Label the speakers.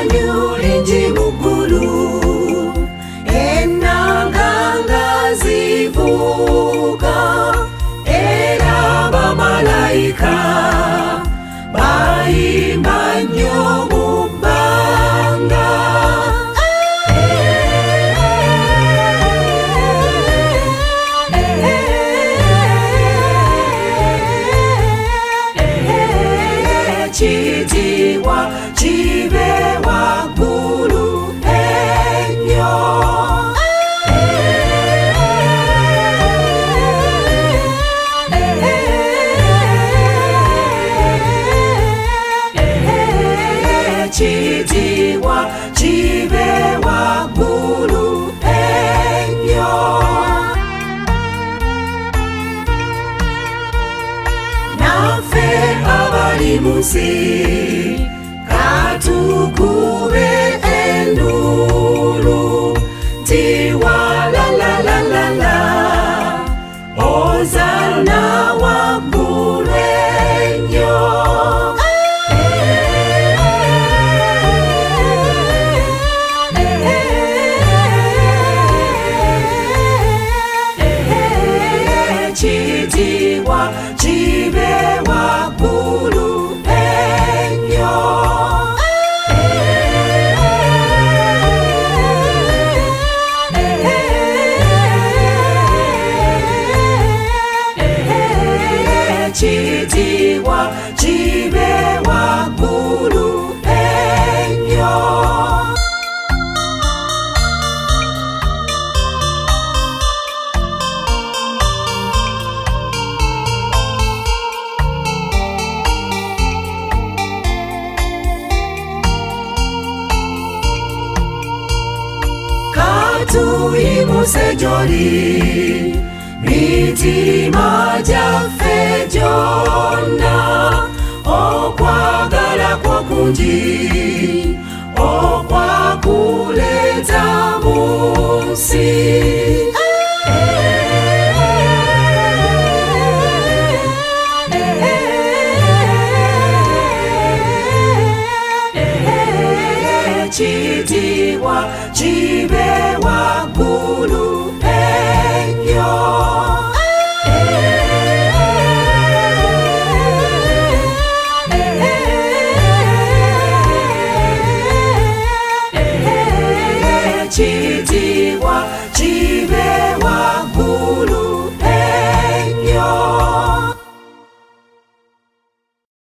Speaker 1: Essanyu lingi mu ggulu, ennanga nga zivuga, era bamalayika bayimba nnyo mu bbanga. Ekitiibwa kibe waggulu ennyo. Ekitiibwa kibe waggulu ennyo. Naffe abali mu nsi katukube enduulu nti walalalalala, Hozanna waggulu ennyo. Ekitiibwa kibe waggulu ennyo. Ekitiibwa kibe waggulu ennyo. Tuyimuse gy'oli, mitima gyaffe gyonna, okwagala kwo kungi okwakuleeta mu nsi. Ekitiibwa kibe waggulu